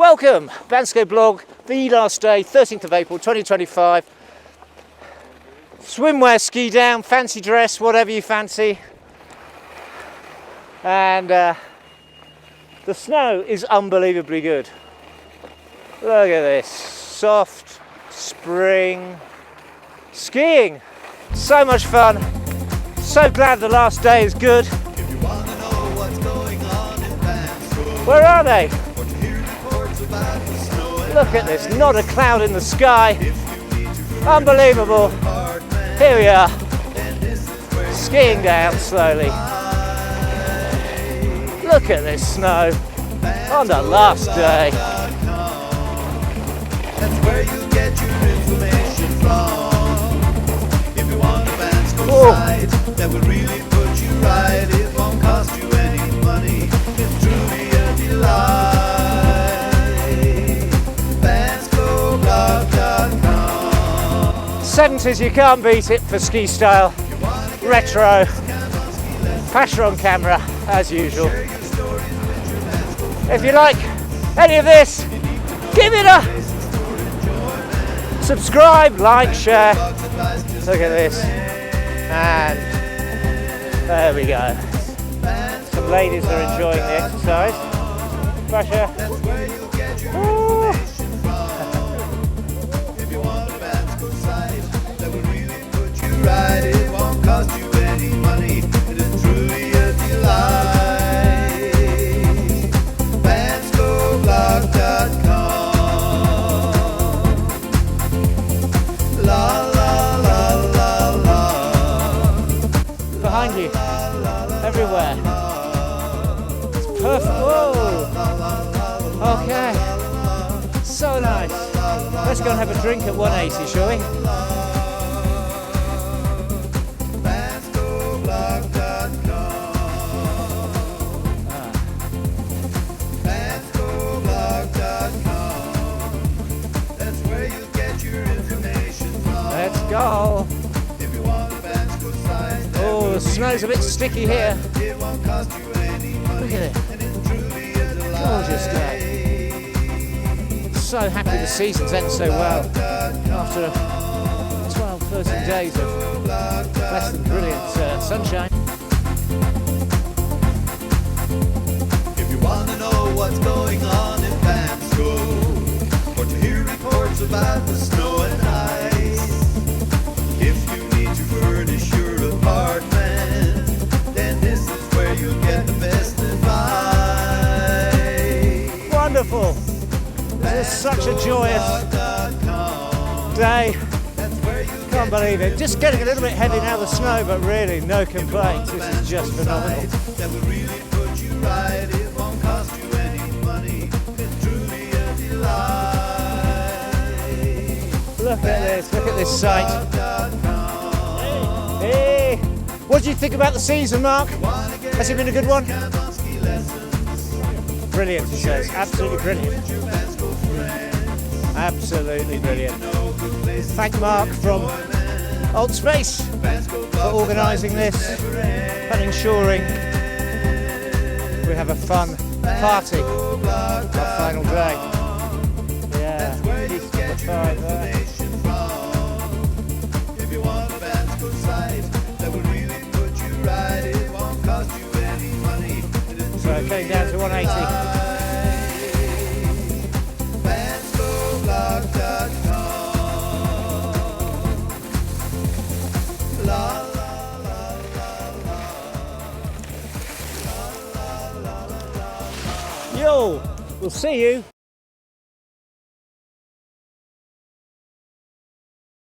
Welcome, Banskoblog, the last day, 13th of April 2025. Swimwear, ski down, fancy dress, whatever you fancy. And the snow is unbelievably good. Look at this, soft spring skiing. So much fun. So glad the last day is good. If you want to know what's going on in Bansko, Where are they? or to hear reports about the snow and Look at this, not a cloud in the sky. if you need to Unbelievable. apartment, Here we are, then this is where skiing down slowly. Look at this snow on the last day. that's where you get your information from. If you want a Bansko Oh. site that will really put you right, it won't cost you any money. It's truly a delight. banskoblog.com. 70s, you can't beat it for ski style. Retro, passion on camera, as usual. If you like any of this, give it a subscribe, like, share. Look at this. And there we go. Some ladies are enjoying the exercise. Pressure. Ooh. If you want a Bansko site that will really put you right, it won't cost you any money. It is truly a delight. banskoblog.com. La la la la la. Behind you, everywhere. It's perfect. Whoa. Okay. So nice. Let's go and have a drink at 180, shall we? That's where you get your information from. Let's go. If you want a Bansko site that Oh, the snow's a bit sticky here. it won't cost you any money. Look at it. And it's truly a delight. Gorgeous day. So happy the season's ended so well. After 12, 13 days of less than brilliant sunshine. If you want to know what's going on in Bansko, or to hear reports about the snow and ice, if you need to furnish your apartment, then this is where you'll get the best advice. Wonderful. This is such a joyous day. That's where you Can't believe it. Just getting a little bit heavy now, the snow, but really no complaints. This is just phenomenal. that will really put you right. It won't cost you any money. It's truly a delight. Look at this sight. Hey, what do you think about the season, Mark? Has it been a good one? Brilliant, he says. Absolutely brilliant. Absolutely brilliant. Thank Mark from Old Space for organising this and ensuring we have a fun party our final day. Yeah, he's got the five there. If you want a Bansko site that will really put you right, it won't cost you any money. So it came down to 180. Yo, we'll see you.